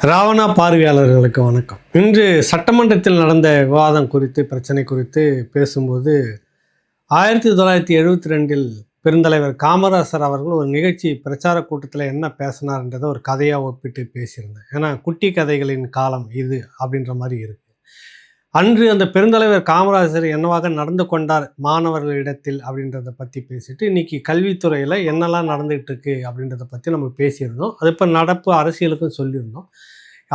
ராவணா பார்வையாளர்களுக்கு வணக்கம். இன்று சட்டமன்றத்தில் நடந்த விவாதம் குறித்து, பிரச்சனை குறித்து பேசும்போது 1972 பெருந்தலைவர் காமராசர் அவர்கள் ஒரு நிகழ்ச்சி பிரச்சார கூட்டத்தில் என்ன பேசினார்ன்றதை ஒரு கதையாக ஒப்பிட்டு பேசியிருந்தேன். ஏன்னா குட்டி கதைகளின் காலம் இது அப்படின்ற மாதிரி இருக்குது. அன்று அந்த பெருந்தலைவர் காமராஜர் என்னவாக நடந்து கொண்டார் மாணவர்களிடத்தில் அப்படின்றத பற்றி பேசிட்டு, இன்றைக்கி கல்வித்துறையில் என்னெல்லாம் நடந்துகிட்டு இருக்கு அப்படின்றத பற்றி நம்ம பேசியிருந்தோம். அது இப்போ நடப்பு அரசியலுக்கும் சொல்லியிருந்தோம்.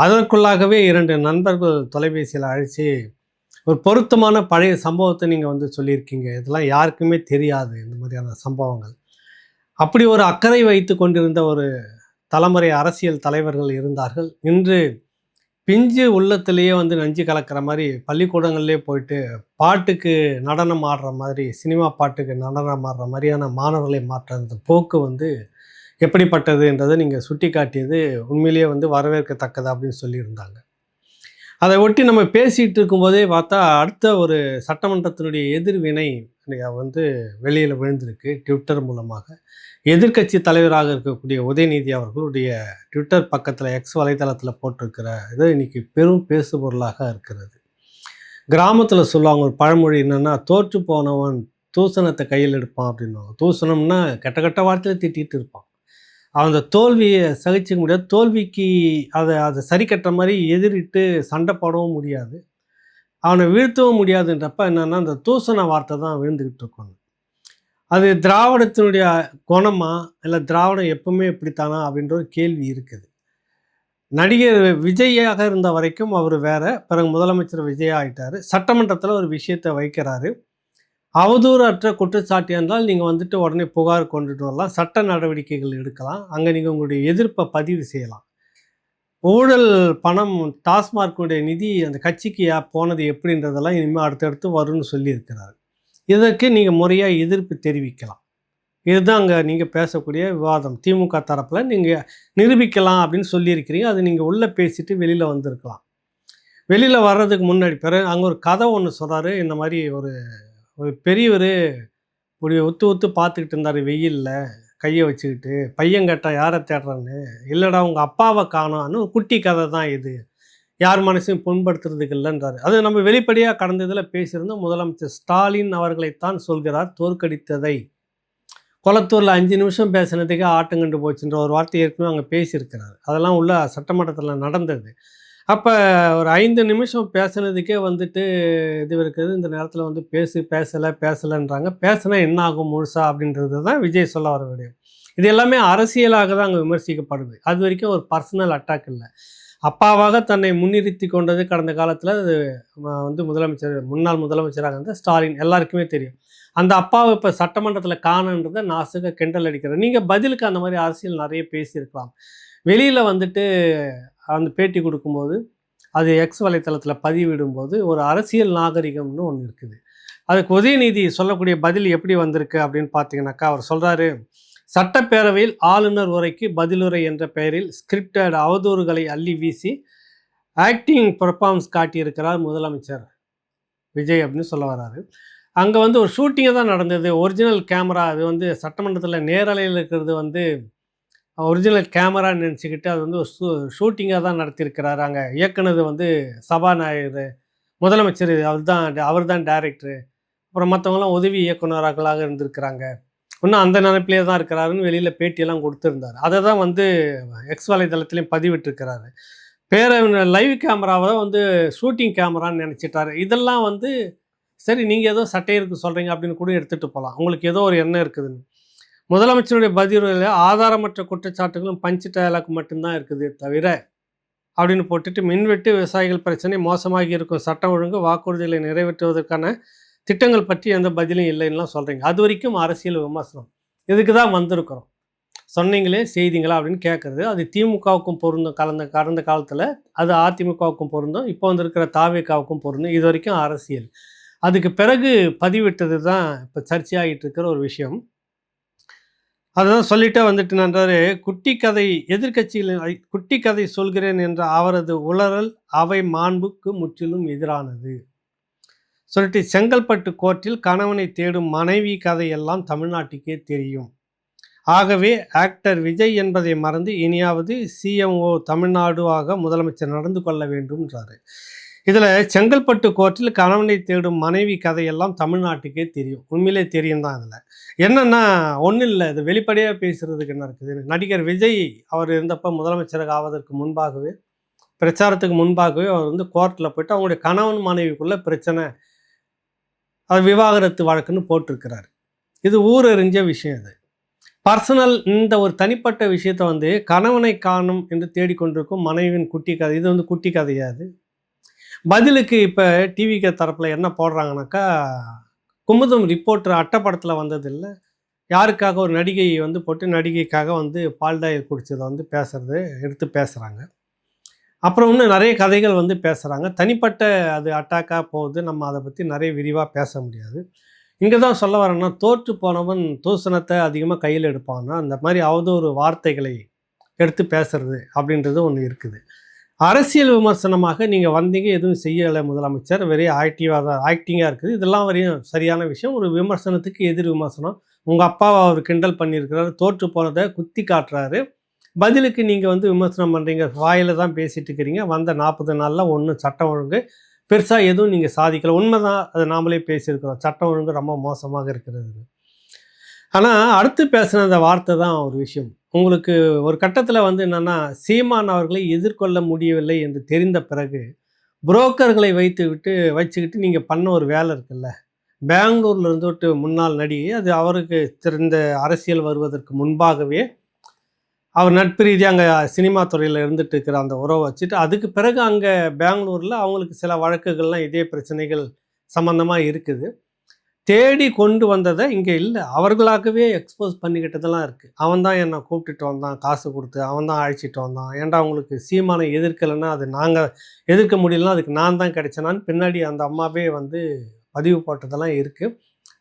அதற்குள்ளாகவே 2 நண்பர்கள் தொலைபேசியில் அழைச்சி ஒரு பொருத்தமான பழைய சம்பவத்தை நீங்கள் சொல்லியிருக்கீங்க. இதெல்லாம் யாருக்குமே தெரியாது இந்த மாதிரியான சம்பவங்கள். அப்படி ஒரு அக்கறை வைத்து கொண்டிருந்த ஒரு தலைமுறை அரசியல் தலைவர்கள் இருந்தார்கள். இன்று பிஞ்சு உள்ளத்திலேயே நஞ்சு கலக்கிற மாதிரி பள்ளிக்கூடங்கள்லேயே போயிட்டு பாட்டுக்கு நடனம் ஆடுற மாதிரி, சினிமா பாட்டுக்கு நடனம் ஆடுற மாதிரியான மாணவர்களை மாற்ற அந்த போக்கு எப்படிப்பட்டது என்றதை நீங்கள் சுட்டி காட்டியது உண்மையிலேயே வரவேற்கத்தக்கது அப்படின்னு சொல்லியிருந்தாங்க. அதை ஒட்டி நம்ம பேசிகிட்டு இருக்கும்போதே பார்த்தா அடுத்த ஒரு சட்டமன்றத்தினுடைய எதிர்வினை வெளியில் விழுந்திருக்கு. ட்விட்டர் மூலமாக எதிர்க்கட்சி தலைவராக இருக்கக்கூடிய உதயநிதி அவர்களுடைய ட்விட்டர் பக்கத்தில் எக்ஸ் வலைதளத்தில் போட்டிருக்கிற இது இன்றைக்கி பெரும் பேசுபொருளாக இருக்கிறது. கிராமத்தில் சொல்லுவாங்க ஒரு பழமொழி என்னென்னா, தோற்று போனவன் தூசணத்தை கையில் எடுப்பான் அப்படின்வாங்க. தூசணம்னா கெட்ட கெட்ட வார்த்தையில் திட்டிகிட்டு இருப்பான். அந்த தோல்வியை சகிச்சிக்க முடியாது. தோல்விக்கு அதை சரி கட்டுற மாதிரி எதிரிட்டு சண்டை போடவும் முடியாது, அவனை வீழ்த்தவும் முடியாதுன்றப்ப என்னென்னா அந்த தூசண வார்த்தை தான் விழுந்துக்கிட்டு இருக்கணும். அது திராவிடத்தினுடைய குணமா, இல்லை திராவிடம் எப்பவுமே இப்படித்தானா அப்படின்ற ஒரு கேள்வி இருக்குது. நடிகர் விஜயாக இருந்த வரைக்கும் அவர் வேற, பிறகு முதலமைச்சர் விஜய் ஆகிட்டார். சட்டமன்றத்தில் ஒரு விஷயத்தை வைக்கிறாரு. அவதூறற்ற குற்றச்சாட்டு என்றால் நீங்கள் உடனே புகார் கொண்டுட்டு வரலாம், சட்ட நடவடிக்கைகள் எடுக்கலாம், அங்கே நீங்கள் உங்களுடைய எதிர்ப்பை பதிவு செய்யலாம். ஊழல் பணம் டாஸ்மார்க்குடைய நிதி அந்த கட்சிக்கு போனது எப்படின்றதெல்லாம் இனிமேல் அடுத்தடுத்து வரும்னு சொல்லியிருக்கிறார். இதற்கு நீங்கள் முறையாக எதிர்ப்பு தெரிவிக்கலாம். இதுதான் அங்கே நீங்கள் பேசக்கூடிய விவாதம். திமுக தரப்பில் நீங்கள் நிரூபிக்கலாம் அப்படின்னு சொல்லியிருக்கிறீங்க. அது நீங்கள் உள்ளே பேசிட்டு வெளியில் வந்திருக்கலாம். வெளியில் வர்றதுக்கு முன்னாடி பிறகு அங்கே ஒரு கதை ஒன்று சொல்கிறாரு. இந்த மாதிரி ஒரு பெரியவர் இப்படி ஒத்து பார்த்துக்கிட்டு இருந்தார் வெயிலில் கையை வச்சுக்கிட்டு. பையன் கேட்டால் யாரை தேடுறான்னு, இல்லைடா உங்கள் அப்பாவை காணோன்னு. குட்டி கதை தான் இது, யார் மனசையும் புண்படுத்துறதுக்கு இல்லைன்றாரு. அது நம்ம வெளிப்படையாக கடந்த இதில் பேசியிருந்தோம். முதலமைச்சர் ஸ்டாலின் அவர்களைத்தான் சொல்கிறார் தோற்கடித்ததை. கொளத்தூரில் 5 நிமிஷம் பேசினதுக்கே ஆட்டங்கண்டு போச்சுன்ற ஒரு வார்த்தை ஏற்கனவே அங்கே பேசியிருக்கிறார். அதெல்லாம் உள்ள சட்டமன்றத்தில் நடந்தது. அப்போ ஒரு 5 நிமிஷம் பேசுனதுக்கே இது இருக்குது. இந்த நேரத்தில் பேசலைன்றாங்க. பேசினா என்ன ஆகும் முழுசா அப்படின்றது தான் விஜய் சொல்ல வர விடயம். இது எல்லாமே அரசியலாக தான் அங்கே விமர்சிக்கப்படுது. அது வரைக்கும் ஒரு பர்சனல் அட்டாக் இல்லை. அப்பாவாக தன்னை முன்னிறுத்தி கொண்டது கடந்த காலத்தில் முதலமைச்சர், முன்னாள் முதலமைச்சராக இருந்த ஸ்டாலின், எல்லாருக்குமே தெரியும். அந்த அப்பாவை இப்போ சட்டமன்றத்தில் காணுன்றதை நாசுக கிண்டல் அடிக்கிறார். நீங்கள் பதிலுக்கு அந்த மாதிரி அரசியல் நிறைய பேசியிருக்கலாம். வெளியில் அந்த பேட்டி கொடுக்கும்போது, அது எக்ஸ் வலைத்தளத்தில் பதிவிடும்போது ஒரு அரசியல் நாகரிகம்னு ஒன்று இருக்குது. அதுக்கு உதயநிதி சொல்லக்கூடிய பதில் எப்படி வந்திருக்கு அப்படின்னு பார்த்தீங்கன்னாக்கா, அவர் சொல்கிறாரு, சட்டப்பேரவையில் ஆளுநர் உரைக்கு பதிலுரை என்ற பெயரில் ஸ்கிரிப்டட் அவதூறுகளை அள்ளி வீசி ஆக்டிங் பெர்ஃபார்மன்ஸ் காட்டியிருக்கிறார் முதலமைச்சர் விஜய் அப்படின்னு சொல்ல வர்றாரு. அங்கே ஒரு ஷூட்டிங்கை தான் நடந்தது. ஒரிஜினல் கேமரா அது சட்டமன்றத்தில் நேரலையில் இருக்கிறது ஒரிஜினல் கேமரான்னு நினச்சிக்கிட்டு அது ஒரு ஷூட்டிங்காக தான் நடத்தியிருக்கிறாரு. அங்கே இயக்குனது சபாநாயகர், முதலமைச்சர் அவர் தான் டைரக்டரு, அப்புறம் மற்றவங்களாம் உதவி இயக்குநர்களாக இருந்திருக்கிறாங்க, இன்னும் அந்த நினைப்பிலே தான் இருக்கிறாருன்னு வெளியில் பேட்டியெல்லாம் கொடுத்துருந்தார். அதை தான் எக்ஸ் வலைதளத்துலேயும் பதிவிட்டிருக்கிறாரு. லைவ் கேமராவை ஷூட்டிங் கேமரான்னு நினச்சிட்டாரு. இதெல்லாம் சரி, நீங்கள் ஏதோ சட்டையிருக்கு சொல்கிறீங்க அப்படின்னு கூட எடுத்துகிட்டு போகலாம், உங்களுக்கு ஏதோ ஒரு எண்ணம் இருக்குதுன்னு. முதலமைச்சருடைய பதிலில் ஆதாரமற்ற குற்றச்சாட்டுகளும் பஞ்சு டயலாக் மட்டும்தான் இருக்குது தவிர அப்படின்னு போட்டுட்டு, மின்வெட்டு விவசாயிகள் பிரச்சனை மோசமாகி இருக்கும், சட்டம் ஒழுங்கு வாக்குறுதிகளை நிறைவேற்றுவதற்கான திட்டங்கள் பற்றி எந்த பதிலும் இல்லைன்னுலாம் சொல்கிறீங்க. அது வரைக்கும் அரசியல் விமர்சனம். இதுக்கு தான் வந்திருக்கிறோம், சொன்னீங்களே செய்திங்களா அப்படின்னு கேட்குறது. அது திமுகவுக்கும் பொருந்தும், கடந்த காலத்தில் அது அதிமுகவுக்கும் பொருந்தும், இப்போ இருக்கிற தாவேகாவுக்கும் பொருந்தும். இது வரைக்கும் அரசியல். அதுக்கு பிறகு பதிவிட்டது தான் இப்போ சர்ச்சையாகிட்டு இருக்கிற ஒரு விஷயம். அதுதான் சொல்லிட்டே நன்றாரு. குட்டி கதை எதிர்கட்சியில் குட்டி கதை சொல்கிறேன் என்ற அவரது உளறல் அவை மாண்புக்கு முற்றிலும் எதிரானது சொல்லிட்டு, செங்கல்பட்டு கோர்ட்டில் கணவனை தேடும் மனைவி கதையெல்லாம் தமிழ்நாட்டுக்கே தெரியும். ஆகவே ஆக்டர் விஜய் என்பதை மறந்து இனியாவது சிஎம்ஓ தமிழ்நாடு ஆக முதலமைச்சர் நடந்து கொள்ள வேண்டும்ன்றாரு. இதில் செங்கல்பட்டு கோர்ட்டில் கணவனை தேடும் மனைவி கதையெல்லாம் தமிழ்நாட்டுக்கே தெரியும். உண்மையிலே தெரியும் தான். இதில் என்னென்னா ஒன்றும் இல்லை, இது வெளிப்படையாக பேசுகிறதுக்கு என்ன இருக்குது. நடிகர் விஜய் அவர் இருந்தப்போ முதலமைச்சராக ஆவதற்கு முன்பாகவே, பிரச்சாரத்துக்கு முன்பாகவே அவர் வந்து கோர்ட்டில் போய்ட்டு அவங்களுடைய கணவன் மனைவிக்குள்ளே பிரச்சனை, அது விவாகரத்து வழக்குன்னு போட்டிருக்கிறார். இது ஊரறிஞ்ச விஷயம். இது பர்சனல், இந்த ஒரு தனிப்பட்ட விஷயத்தை வந்து கணவனை காணும் என்று தேடிக்கொண்டிருக்கும் மனைவியின் குட்டி கதை. இது வந்து குட்டி கதையாது. பதிலுக்கு இப்போ டிவிக்கு தரப்பில் என்ன போடுறாங்கனாக்கா, குமுதம் ரிப்போர்ட்டர் அட்டைப்படத்தில் வந்ததில்லை, யாருக்காக ஒரு நடிகை வந்து போட்டு நடிகைக்காக வந்து பால்டாயில் குடித்ததை வந்து பேசுகிறது எடுத்து பேசுகிறாங்க. அப்புறம் இன்னும் நிறைய கதைகள் வந்து பேசுகிறாங்க. தனிப்பட்ட அது அட்டாக்காக போகுது. நம்ம அதை பற்றி நிறைய விரிவாக பேச முடியாது. இங்கே தான் சொல்ல வரேன்னா, தோற்று போனவன் தூசணத்தை அதிகமாக கையில் எடுப்பான்னா, அந்த மாதிரி அவதூறு வார்த்தைகளை எடுத்து பேசுறது அப்படின்றது ஒன்று இருக்குது. அரசியல் விமர்சனமாக நீங்கள் வந்தீங்க, எதுவும் செய்யலை முதலமைச்சர், வெறும் ஆக்டிங்காக இருக்குது. இதெல்லாம் வரையும் சரியான விஷயம். ஒரு விமர்சனத்துக்கு எதிர் விமர்சனம். உங்கள் அப்பாவை அவர் கிண்டல் பண்ணியிருக்கிறாரு, தோற்று போனதை குத்தி காட்டுறாரு. பதிலுக்கு நீங்கள் வந்து விமர்சனம் பண்ணுறீங்க, வாயில் தான் பேசிகிட்டு இருக்கிறீங்க. வந்த 40 நாளில் ஒன்றும் சட்டம் ஒழுங்கு பெருசாக எதுவும் நீங்கள் சாதிக்கலை. உண்மை தான், அதை நாமளே பேசியிருக்கிறோம். சட்டம் ஒழுங்கு ரொம்ப மோசமாக இருக்கிறது. ஆனால் அடுத்து பேசின அந்த வார்த்தை தான் ஒரு விஷயம். உங்களுக்கு ஒரு கட்டத்தில் வந்து என்னென்னா, சீமான் அவர்களை எதிர்கொள்ள முடியவில்லை என்று தெரிந்த பிறகு புரோக்கர்களை வச்சுக்கிட்டு நீங்கள் பண்ண ஒரு வேலை இருக்குல்ல. பெங்களூரில் இருந்துட்டு முன்னாள் நடிகை, அது அவருக்கு தெரிந்த அரசியல் வருவதற்கு முன்பாகவே அவர் நட்பு ரீதியாக அங்கே சினிமா துறையில் இருந்துட்டு இருக்கிற அந்த உறவை வச்சுட்டு, அதுக்கு பிறகு அங்கே பெங்களூரில் அவங்களுக்கு சில வழக்குகள்லாம் இதே பிரச்சனைகள் சம்மந்தமாக இருக்குது. தேடி கொண்டு வந்ததை இங்கே இல்லை, அவர்களாகவே எக்ஸ்போஸ் பண்ணிக்கிட்டதெல்லாம் இருக்குது. அவன் தான் என்னை கூப்பிட்டுட்டு வந்தான், காசு கொடுத்து அவன் தான் அழைச்சிட்டு வந்தான். ஏன்டா அவங்களுக்கு சீமானை எதிர்க்கலைன்னா அது நாங்கள் எதிர்க்க முடியலன்னா அதுக்கு நான் தான் கிடைச்சேனான்னு பின்னாடி அந்த அம்மாவே வந்து பதிவு போட்டதெல்லாம் இருக்குது.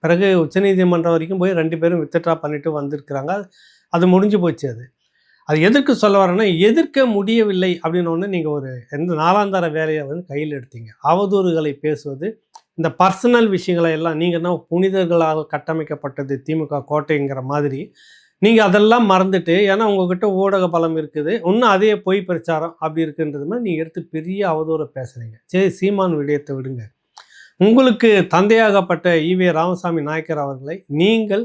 பிறகு உச்சநீதிமன்றம் வரைக்கும் போய் 2 பேரும் வித்ட்ரா பண்ணிட்டு வந்திருக்கிறாங்க. அது முடிஞ்சு போச்சு. அது எதற்கு சொல்ல வரேன்னா, எதிர்க்க முடியவில்லை அப்படின்னு ஒன்று நீங்கள் ஒரு எந்த நாளாந்தார வேலையை வந்து கையில் எடுத்தீங்க. அவதூறுகளை பேசுவது, இந்த பர்சனல் விஷயங்களை எல்லாம் நீங்கள் என்ன புனிதர்களால் கட்டமைக்கப்பட்டது திமுக கோட்டைங்கிற மாதிரி நீங்கள் அதெல்லாம் மறந்துட்டு, ஏன்னா உங்கள்கிட்ட ஊடக பலம் இருக்குது, இன்னும் அதே பொய் பிரச்சாரம் அப்படி இருக்குன்றது மாதிரி நீங்கள் எடுத்து பெரிய அவதூறை பேசுகிறீங்க. சரி, சீமான் விடயத்தை விடுங்க. உங்களுக்கு தந்தையாகப்பட்ட ஈவே ராமசாமி நாயக்கர் அவர்களை நீங்கள்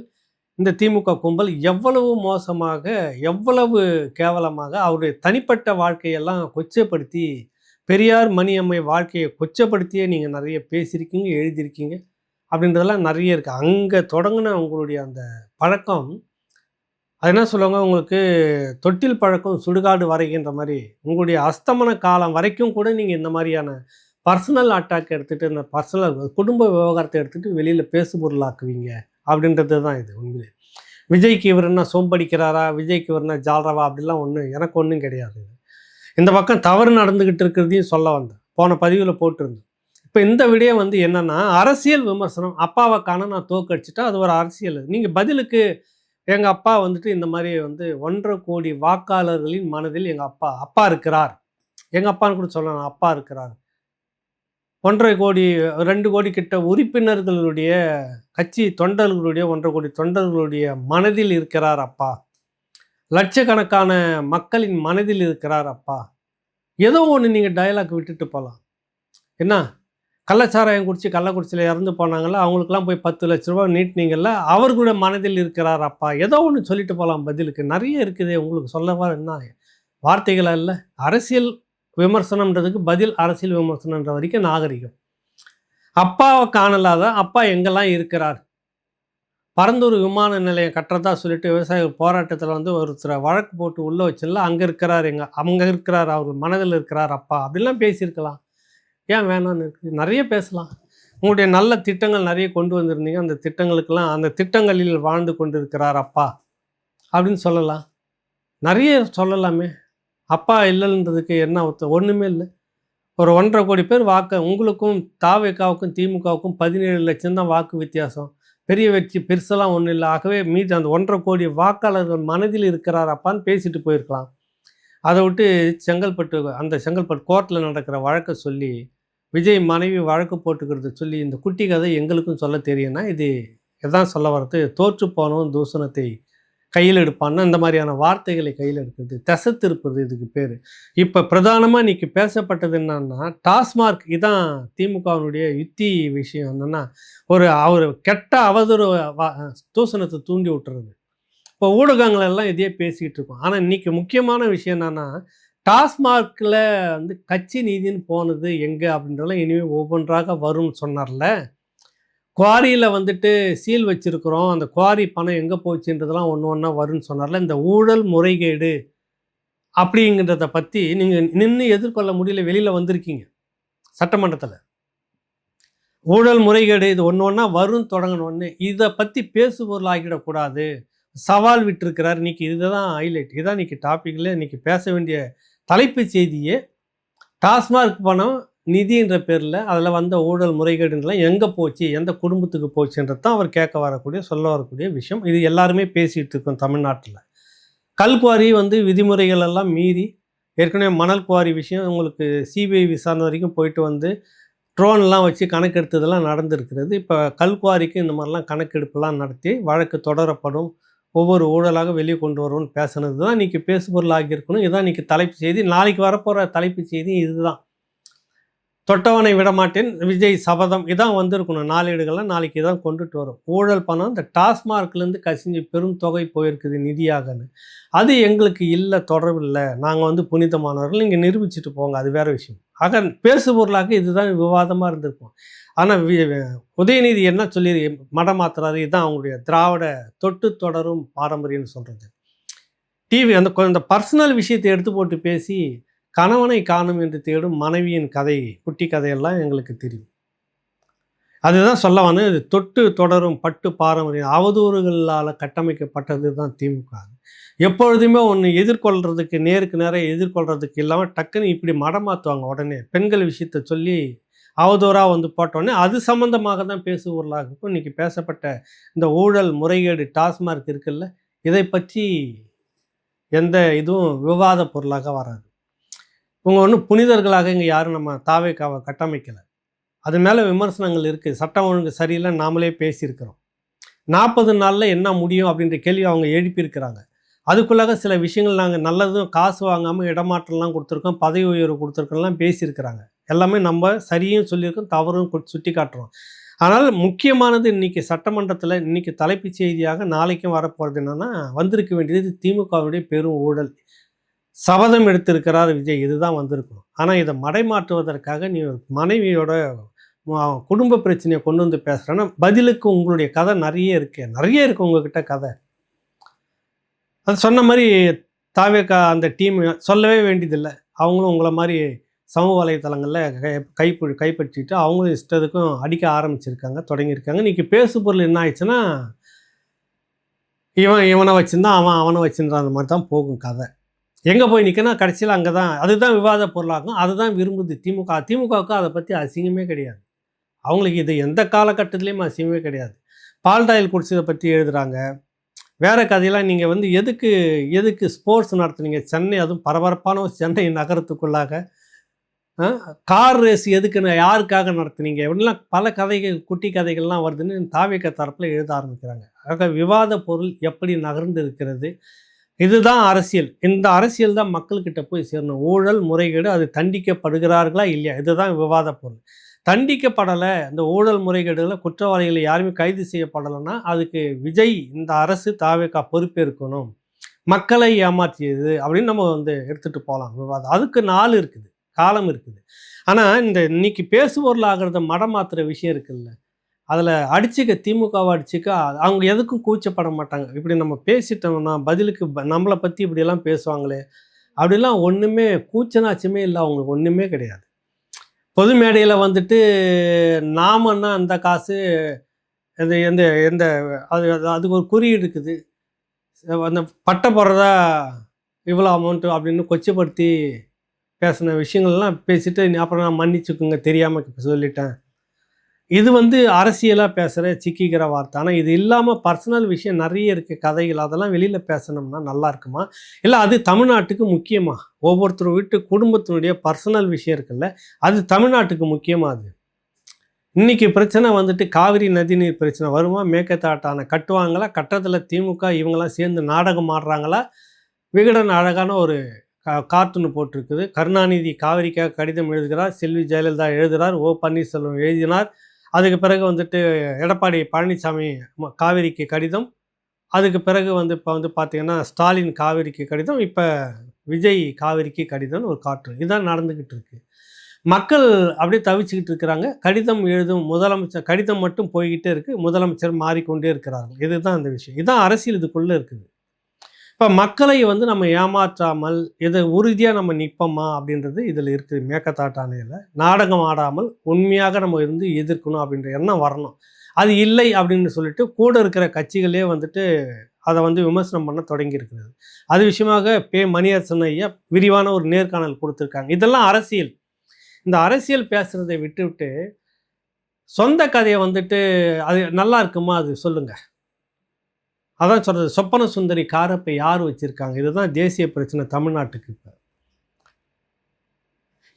இந்த திமுக கும்பல் எவ்வளவு மோசமாக, எவ்வளவு கேவலமாக அவருடைய தனிப்பட்ட வாழ்க்கையெல்லாம் கொச்சைப்படுத்தி, பெரியார் மணியம்மை வாழ்க்கையை கொச்சைப்படுத்தியே நீங்கள் நிறைய பேசியிருக்கீங்க, எழுதியிருக்கீங்க அப்படின்றதெல்லாம் நிறைய இருக்குது. அங்கே தொடங்கின உங்களுடைய அந்த பழக்கம், அது என்ன சொல்லுவாங்க, உங்களுக்கு தொட்டில் பழக்கம் சுடுகாடு வரைகின்ற மாதிரி, உங்களுடைய அஸ்தமன காலம் வரைக்கும் கூட நீங்கள் இந்த மாதிரியான பர்சனல் அட்டாக் எடுத்துகிட்டு, இந்த பர்சனல் குடும்ப விவகாரத்தை எடுத்துகிட்டு வெளியில் பேசு பொருளாக்குவீங்க அப்படின்றது தான் இது. உண்மையிலே விஜய்க்கு இவர் என்ன சோம்படிக்கிறாரா, விஜய்க்கு இவர் என்ன ஜால்ரவா அப்படிலாம் எனக்கு ஒன்றும் கிடையாது. இந்த பக்கம் தவறு நடந்துக்கிட்டு இருக்கிறதையும் சொல்ல வந்தேன், போன பதிவில் போட்டிருந்தேன். இப்போ இந்த விடயம் வந்து என்னென்னா, அரசியல் விமர்சனம். அப்பாவை காண நான் தோக்கடிச்சிட்டா அது ஒரு அரசியல். நீங்கள் பதிலுக்கு எங்கள் அப்பா வந்துட்டு இந்த மாதிரி வந்து 1.5 கோடி வாக்காளர்களின் மனதில் எங்கள் அப்பா இருக்கிறார், எங்கள் அப்பான்னு கூட சொல்லலாம், அப்பா இருக்கிறார். 1.5 கோடி 2 கோடி கிட்ட உறுப்பினர்களுடைய கட்சி தொண்டர்களுடைய 1.5 கோடி தொண்டர்களுடைய மனதில் இருக்கிறார் அப்பா, லட்சக்கணக்கான மக்களின் மனதில் இருக்கிறார் அப்பா. ஏதோ ஒன்று நீங்கள் டயலாக் விட்டுட்டு போகலாம். என்ன, கள்ளச்சாராயம் குடிச்சு கள்ளக்குறிச்சியில் இறந்து போனாங்களா, அவங்களுக்குலாம் போய் 10 லட்ச ரூபா நீட்டினீங்கல்ல, அவர்களுடைய மனதில் இருக்கிறார் அப்பா. ஏதோ ஒன்று சொல்லிட்டு போகலாம். பதிலுக்கு நிறைய இருக்குது உங்களுக்கு சொல்லவா. என்ன வார்த்தைகளா இல்லை, அரசியல் விமர்சனம்ன்றதுக்கு பதில் அரசியல் விமர்சனன்ற வரைக்கும் நாகரிகம். அப்பாவை காணலாத அப்பா எங்கெல்லாம் இருக்கிறார். பரந்தூர் விமான நிலையம் கட்டுறதா சொல்லிட்டு விவசாயிகள் போராட்டத்தில் வந்து ஒருத்தரை வழக்கு போட்டு உள்ளே வச்சிடல, அங்கே இருக்கிறார், அங்கே இருக்கிறார், அவர் மனதில் இருக்கிறார் அப்பா அப்படிலாம் பேசியிருக்கலாம். ஏன் வேணான்னு இருக்குது, நிறைய பேசலாம். உங்களுடைய நல்ல திட்டங்கள் நிறைய கொண்டு வந்திருந்தீங்க, அந்த திட்டங்களுக்கெல்லாம் அந்த திட்டங்களில் வாழ்ந்து கொண்டு இருக்கிறார் அப்பா அப்படின்னு சொல்லலாம், நிறைய சொல்லலாமே. அப்பா இல்லைன்றதுக்கு என்ன ஒன்றுமே இல்லை. ஒரு 1.5 கோடி பேர் உங்களுக்கும் தாவேக்காவுக்கும் திமுகவுக்கும் 17 லட்சம் தான் வாக்கு வித்தியாசம். பெரிய வெற்றி பெருசெல்லாம் ஒன்றும் இல்லை. ஆகவே மீது அந்த 1.5 கோடி வாக்காளர்கள் மனதில் இருக்கிறார் அப்பான்னு பேசிட்டு போயிருக்கலாம். அதை விட்டு செங்கல்பட்டு கோர்ட்டில் நடக்கிற வழக்கை சொல்லி, விஜய் மனைவி வழக்கு போட்டுக்கிறது சொல்லி, இந்த குட்டி கதை எங்களுக்கும் சொல்ல தெரியும்னா, இது எதான் சொல்ல வர்றது, தோற்று போனவன் தூஷணத்தை கையில் எடுப்பான்னா இந்த மாதிரியான வார்த்தைகளை கையில் எடுக்கிறது, திசை திருப்புறது இதுக்கு பேர். இப்போ பிரதானமாக இன்னைக்கு பேசப்பட்டது என்னன்னா, டாஸ்மார்க் இதான் திமுகவினுடைய யுத்தி விஷயம் என்னன்னா, அவர் கெட்ட அவதூறு தூசணத்தை தூண்டி விட்டுறது. இப்போ ஊடகங்கள் எல்லாம் இதையே பேசிக்கிட்டு இருக்கோம். ஆனால் இன்னைக்கு முக்கியமான விஷயம் என்னன்னா, டாஸ்மார்க்கில் வந்து கட்சி நீதின்னு போனது எங்கே அப்படின்றதெல்லாம் இனிமேல் ஒவ்வொன்றாக வரும்னு சொன்னார்ல. குவாரியில் வந்துட்டு சீல் வச்சிருக்கிறோம், அந்த குவாரி பணம் எங்கே போச்சுன்றதெல்லாம் ஒன்று ஒன்றா வரும்னு சொன்னார்ல. இந்த ஊழல் முறைகேடு அப்படிங்கிறத பற்றி நீங்கள் நின்று எதிர்கொள்ள முடியல, வெளியில் வந்திருக்கீங்க சட்டமன்றத்தில். ஊழல் முறைகேடு இது ஒன்று ஒன்றா வரும் தொடங்கணும்னு இதை பற்றி பேசுபொருள் ஆகிடக்கூடாது. சவால் விட்டுருக்கிறார். இன்றைக்கி இதுதான் ஹைலைட், இதுதான் இன்றைக்கி டாப்பிக்கில் இன்றைக்கி பேச வேண்டிய தலைப்பு செய்தியே. டாஸ்மார்க் பணம் நிதின்ற பேரில் அதில் வந்த ஊழல் முறைகேடுலாம் எங்கே போச்சு, எந்த குடும்பத்துக்கு போச்சுன்றது தான் அவர் கேட்க வரக்கூடிய சொல்ல வரக்கூடிய விஷயம். இது எல்லாருமே பேசிகிட்டு இருக்கோம் தமிழ்நாட்டில். கல்குவாரி வந்து விதிமுறைகள் எல்லாம் மீறி ஏற்கனவே மணல் குவாரி விஷயம் உங்களுக்கு சிபிஐ விசாரணை வரைக்கும் போயிட்டு வந்து ட்ரோன்லாம் வச்சு கணக்கெடுத்ததெல்லாம் நடந்திருக்கிறது. இப்போ கல்குவாரிக்கு இந்த மாதிரிலாம் கணக்கெடுப்புலாம் நடத்தி வழக்கு தொடரப்படும், ஒவ்வொரு ஊழலாக வெளியே கொண்டு வருவோம்னு பேசுனது தான் இன்றைக்கி பேசுபொருள் ஆகியிருக்கணும். இதுதான் இன்றைக்கி தலைப்பு செய்தி. நாளைக்கு வரப்போகிற தலைப்பு செய்தி இதுதான். தொட்டவனை விடமாட்டேன், விஜய் சபதம் இதான் வந்திருக்கணும். நாளேடுகள்லாம் நாளைக்கு இதான் கொண்டுட்டு வரும். ஊழல் பணம் இந்த டாஸ்மார்க்லேருந்து கசிஞ்சு பெரும் தொகை போயிருக்குது நிதியாகன்னு. அது எங்களுக்கு இல்லை, தொடர்பு இல்லை, நாங்கள் வந்து புனிதமானவர்கள், நீங்கள் நிரூபிச்சுட்டு போங்க, அது வேறு விஷயம். ஆக பேசுபொருளாக இதுதான் விவாதமாக இருந்திருக்கும். ஆனால் உதயநிதி என்ன சொல்லி மடமாத்துறாரு, இதுதான் அவங்களுடைய திராவிட தொட்டு தொடரும் பாரம்பரியம்னு சொல்கிறது. டிவி அந்த பர்சனல் விஷயத்தை எடுத்து போட்டு பேசி கணவனை காணும் என்று தேடும் மனைவியின் கதை, குட்டி கதையெல்லாம் எங்களுக்கு தெரியும். அதுதான் சொல்ல வந்து இது தொட்டு தொடரும் பட்டு பாரம்பரியம் அவதூறுகளால் கட்டமைக்கப்பட்டது தான் திமுக. எப்பொழுதுமே ஒன்று எதிர்கொள்கிறதுக்கு நேருக்கு நேரம் எதிர்கொள்கிறதுக்கு இல்லாமல் டக்குன்னு இப்படி மடமாற்றுவாங்க. உடனே பெண்கள் விஷயத்தை சொல்லி அவதூறாக வந்து போட்டோடனே அது சம்மந்தமாக தான் பேசுபொருளாக இருக்கும். இன்றைக்கி பேசப்பட்ட இந்த ஊழல் முறைகேடு டாஸ்மார்க் இருக்குல்ல, இதை பற்றி எந்த இதுவும் விவாத பொருளாக வராது. இவங்க ஒன்றும் புனிதர்களாக இங்கே யாரும் நம்ம தாவேக்காவை கட்டமைக்கலை. அது மேலே விமர்சனங்கள் இருக்குது. சட்டம் ஒழுங்கு சரியில்லை, நாமளே பேசியிருக்கிறோம். 40 நாளில் என்ன முடியும் அப்படின்ற கேள்வி அவங்க எழுப்பியிருக்கிறாங்க. அதுக்குள்ளாக சில விஷயங்கள் நாங்கள் நல்லதும் காசு வாங்காமல் இடமாற்றம்லாம் கொடுத்துருக்கோம், பதவி உயர்வு கொடுத்துருக்கோம்லாம் பேசியிருக்கிறாங்க. எல்லாமே நம்ம சரியும் சொல்லியிருக்கோம், தவறும் சுட்டி காட்டுறோம். ஆனால் முக்கியமானது இன்றைக்கி சட்டமன்றத்தில் இன்றைக்கி தலைப்பு செய்தியாக நாளைக்கும் வரப்போகிறது என்னென்னா, வந்திருக்க வேண்டியது திமுகவுடைய பெரும் ஊழல். சபதம் எடுத்திருக்கிறார் விஜய், இதுதான் வந்திருக்கும். ஆனால் இதை மடைமாற்றுவதற்காக நீ மனைவியோட குடும்ப பிரச்சனையை கொண்டு வந்து பேசுகிறேன்னா பதிலுக்கு உங்களுடைய கதை நிறைய இருக்குது உங்ககிட்ட கதை. அது சொன்ன மாதிரி தாவேக்கா அந்த டீம் சொல்லவே வேண்டியதில்லை. அவங்களும் உங்களை மாதிரி சமூக வலைத்தளங்களில் கைப்பற்றிட்டு அவங்களும் இஷ்டத்துக்கும் அடிக்க ஆரம்பிச்சிருக்காங்க, தொடங்கியிருக்காங்க. இன்றைக்கி பேசுபொருள் என்ன ஆயிடுச்சுன்னா, இவனை வச்சுருந்தான், அவனை வச்சுருந்தான், அந்த மாதிரி தான் போகும் கதை. எங்கே போய் நிற்கனா கடைசியில் அங்கே தான் அதுதான் விவாத பொருளாகும். அதுதான் விரும்புது திமுகவுக்கு அதை பற்றி அசிங்கமே கிடையாது. அவங்களுக்கு இது எந்த காலகட்டத்துலேயும் அசிங்கமே கிடையாது. பால்டாயில் குடிச்சதை பற்றி எழுதுகிறாங்க, வேறு கதையெல்லாம். நீங்கள் வந்து எதுக்கு ஸ்போர்ட்ஸ் நடத்துனீங்க சென்னை, அதுவும் பரபரப்பான ஒரு சென்னை நகரத்துக்குள்ளாக கார் ரேஸ் எதுக்குன்னு யாருக்காக நடத்துனீங்க இப்படிலாம் பல கதைகள், குட்டி கதைகள்லாம் வருதுன்னு தாவேக்கா தரப்பில் எழுத ஆரம்பிக்கிறாங்க. ஆக விவாத பொருள் எப்படி நகர்ந்து இருக்கிறது, இதுதான் அரசியல். இந்த அரசியல் தான் மக்கள்கிட்ட போய் சேரணும். ஊழல் முறைகேடு அது தண்டிக்கப்படுகிறார்களா இல்லையா, இதுதான் விவாத பொருள். தண்டிக்கப்படலை, இந்த ஊழல் முறைகேடுகளை குற்றவாளிகளை யாருமே கைது செய்யப்படலைன்னா அதுக்கு விஜய், இந்த அரசு தாவேக்கா பொறுப்பேற்கணும். மக்களை ஏமாற்றியது அப்படின்னு நம்ம வந்து எடுத்துகிட்டு போகலாம் விவாதம். அதுக்கு நாள் இருக்குது, காலம் இருக்குது. ஆனால் இந்த இன்னைக்கு பேசுபொருள் ஆகிறத மடமாத்துற விஷயம் இருக்குல்ல, அதில் அடிச்சுக்க திமுகவை அடிச்சுக்க அவங்க எதுக்கும் கூச்சப்பட மாட்டாங்க. இப்படி நம்ம பேசிட்டோம்னா பதிலுக்கு நம்மளை பற்றி இப்படியெல்லாம் பேசுவாங்களே அப்படிலாம் ஒன்றுமே கூச்சனாச்சுமே இல்லை, அவங்களுக்கு ஒன்றுமே கிடையாது. பொது மேடையில் வந்துட்டு நாமன்னா அந்த காசு அது எந்த எந்த அது அதுக்கு ஒரு குறியீடு இருக்குது, அந்த பட்டை போடுறதா இவ்வளோ அமௌண்ட்டு அப்படின்னு கொச்சப்படுத்தி பேசின விஷயங்கள்லாம் பேசிட்டு அப்புறம் நான் மன்னிச்சுக்குங்க தெரியாமல் சொல்லிட்டேன். இது வந்து அரசியலாக பேசுகிற சிக்கிக்கிற வார்த்தை. ஆனால் இது இல்லாமல் பர்சனல் விஷயம் நிறைய இருக்குது, கதைகள், அதெல்லாம் வெளியில் பேசணும்னா நல்லா இருக்குமா? இல்லை அது தமிழ்நாட்டுக்கு முக்கியமா? ஒவ்வொருத்தர் வீட்டு குடும்பத்தினுடைய பர்சனல் விஷயம் இருக்குல்ல, அது தமிழ்நாட்டுக்கு முக்கியமாக? அது இன்னைக்கு பிரச்சனை வந்துட்டு காவிரி நதிநீர் பிரச்சனை வருமா, மேகதாட்டான கட்டுவாங்களா, கட்டத்தில் திமுக இவங்கெல்லாம் சேர்ந்து நாடகம் ஆடுறாங்களா? விகடன் அழகான ஒரு கார்ட்டூன் போட்டிருக்குது. கருணாநிதி காவிரிக்காக கடிதம் எழுதுகிறார், செல்வி ஜெயலலிதா எழுதுகிறார், ஓ பன்னீர்செல்வம் எழுதினார். அதுக்கு பிறகு வந்துட்டு எடப்பாடி பழனிசாமி காவிரிக்கு கடிதம். அதுக்கு பிறகு இப்போ பார்த்தீங்கன்னா ஸ்டாலின் காவிரிக்கு கடிதம், இப்போ விஜய் காவிரிக்கு கடிதம்னு ஒரு கார்ட்டூன். இதுதான் நடந்துக்கிட்டு இருக்கு. மக்கள் அப்படியே தவிச்சுக்கிட்டு இருக்கிறாங்க. கடிதம் எழுதும் முதலமைச்சர், கடிதம் மட்டும் போய்கிட்டே இருக்குது, முதலமைச்சர் மாறிக்கொண்டே இருக்கிறார்கள். இதுதான் அந்த விஷயம். இதுதான் அரசியல் இதுக்குள்ளே இருக்குது. இப்போ மக்களை நம்ம ஏமாற்றாமல் இதை உறுதியாக நம்ம நிற்போமா அப்படின்றது இதில் இருக்குது. மேகதாட்டானையில் நாடகம் ஆடாமல் உண்மையாக நம்ம இருந்து எதிர்க்கணும் அப்படின்ற எண்ணம் வரணும். அது இல்லை அப்படின்னு சொல்லிட்டு கூட இருக்கிற கட்சிகளே அதை விமர்சனம் பண்ண தொடங்கி இருக்கிறது. அது விஷயமாக மணியரசன் ஐயா விரிவான ஒரு நேர்காணல் கொடுத்துருக்காங்க. இதெல்லாம் அரசியல். இந்த அரசியல் பேசுகிறதை விட்டுவிட்டு சொந்த கதையை அது நல்லா இருக்குமா, அது சொல்லுங்கள். அதான் சொல்கிறது, சொப்பன சுந்தரி காரை இப்போ யார் வச்சுருக்காங்க? இதுதான் தேசிய பிரச்சனை தமிழ்நாட்டுக்கு. இப்போ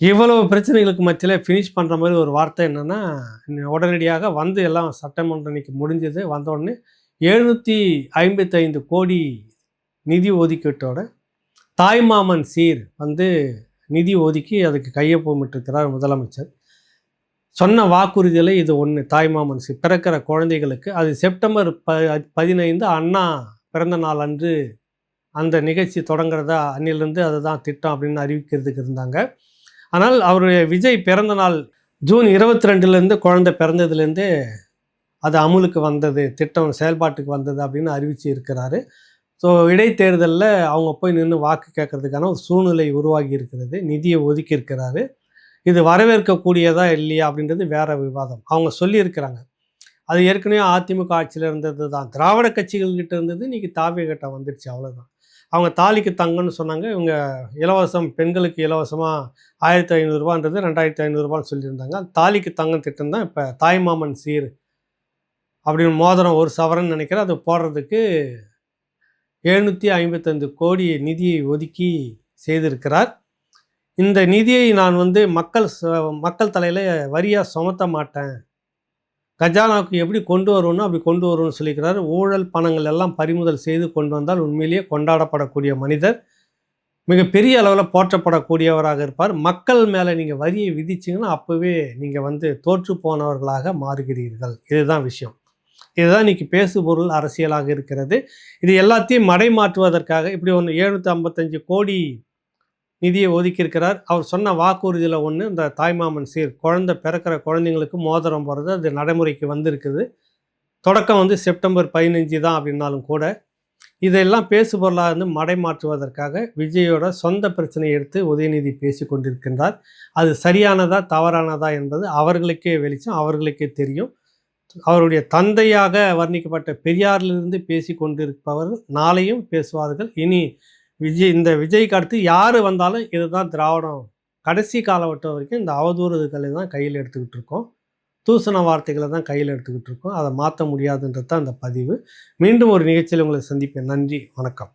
இவ்வளவு பிரச்சனைகளுக்கு மத்தியில் ஃபினிஷ் பண்ணுற மாதிரி ஒரு வார்த்தை என்னென்னா, உடனடியாக எல்லாம் சட்டமன்றம் இன்னைக்கு முடிஞ்சது, வந்தவுடனே 755 கோடி நிதி ஒதுக்கீட்டோட தாய்மாமன் சீர் நிதி ஒதுக்கி அதுக்கு கையொப்பமிட்டிருக்கிறார் முதலமைச்சர். சொன்ன வாக்குறுதியில் இது ஒன்று. தாய்மாமன் சீர் பிறக்கிற குழந்தைகளுக்கு அது செப்டம்பர் 15 அண்ணா பிறந்த நாள் அன்று அந்த நிகழ்ச்சி தொடங்குறதா, அன்னிலிருந்து அதுதான் திட்டம் அப்படின்னு அறிவிக்கிறதுக்கு இருந்தாங்க. ஆனால் அவருடைய விஜய் பிறந்த நாள் ஜூன் 22 குழந்தை பிறந்ததுலேருந்து அது அமுலுக்கு வந்தது, திட்டம் செயல்பாட்டுக்கு வந்தது அப்படின்னு அறிவித்து இருக்கிறாரு. ஸோ இடைத்தேர்தலில் அவங்க போய் நின்று வாக்கு கேட்கறதுக்கான ஒரு சூழ்நிலை உருவாகி இருக்கிறது. நிதியை ஒதுக்கி இருக்கிறாரு. இது வரவேற்கக்கூடியதா இல்லையா அப்படின்றது வேற விவாதம். அவங்க சொல்லியிருக்கிறாங்க, அது ஏற்கனவே அதிமுக ஆட்சியில் இருந்தது தான், திராவிட கட்சிகள்கிட்ட இருந்தது, இன்றைக்கி தாவேகட்ட வந்துடுச்சு, அவ்வளோதான். அவங்க தாலிக்கு தங்கன்னு சொன்னாங்க, இவங்க இலவசம், பெண்களுக்கு இலவசமாக 1500 ரூபான்றது 2500 சொல்லியிருந்தாங்க. தாலிக்கு தங்கம் திட்டம் தான் இப்போ தாய்மாமன் சீர் அப்படின்னு மோதிரம் ஒரு சவரன் நினைக்கிறேன், அது போடுறதுக்கு 755 கோடி நிதியை ஒதுக்கி செய்திருக்கிறார். இந்த நிதியை நான் மக்கள் தலையில் வரியாக சுமத்த மாட்டேன், கஜானாவுக்கு எப்படி கொண்டு வருவோன்னு அப்படி கொண்டு வருவோன்னு சொல்லிக்கிறார். ஊழல் பணங்கள் எல்லாம் பறிமுதல் செய்து கொண்டு வந்தால் உண்மையிலேயே கொண்டாடப்படக்கூடிய மனிதர், மிகப்பெரிய அளவில் போற்றப்படக்கூடியவராக இருப்பார். மக்கள் மேலே நீங்கள் வரியை விதிச்சிங்கன்னா அப்போவே நீங்கள் தோற்று போனவர்களாக மாறுகிறீர்கள். இதுதான் விஷயம். இதுதான் இன்றைக்கி பேசுபொருள் அரசியலாக இருக்கிறது. இது எல்லாத்தையும் மடைமாற்றுவதற்காக இப்படி 755 கோடி நிதியை ஒதுக்கியிருக்கிறார். அவர் சொன்ன வாக்குறுதியில் ஒன்று, இந்த தாய்மாமன் சீர், பிறக்கிற குழந்தைங்களுக்கு மோதிரம் போடுறது, அது நடைமுறைக்கு வந்திருக்குது. தொடக்கம் செப்டம்பர் 15 தான் அப்படின்னாலும் கூட இதெல்லாம் பேசுபொருளாக மடைமாற்றுவதற்காக விஜயோட சொந்த பிரச்சனையை எடுத்து உதயநிதி பேசி கொண்டிருக்கின்றார். அது சரியானதா தவறானதா என்பது அவர்களுக்கே வெளிச்சம், அவர்களுக்கே தெரியும். அவருடைய தந்தையாக வர்ணிக்கப்பட்ட பெரியாரிலிருந்து பேசி கொண்டிருப்பவர்கள் நாளையும் பேசுவார்கள். இனி இந்த விஜய்க்கு அடுத்து யார் வந்தாலும் இதுதான் திராவிடம். கடைசி காலகட்டம் வரைக்கும் இந்த அவதூறுகளை தான் கையில் எடுத்துக்கிட்டு இருக்கோம், தூசண வார்த்தைகளை தான் கையில் எடுத்துக்கிட்டு இருக்கோம். அதை மாற்ற முடியாதுன்றது தான் அந்த பதிவு. மீண்டும் ஒரு நிகழ்ச்சியில் உங்களை சந்திப்பேன். நன்றி, வணக்கம்.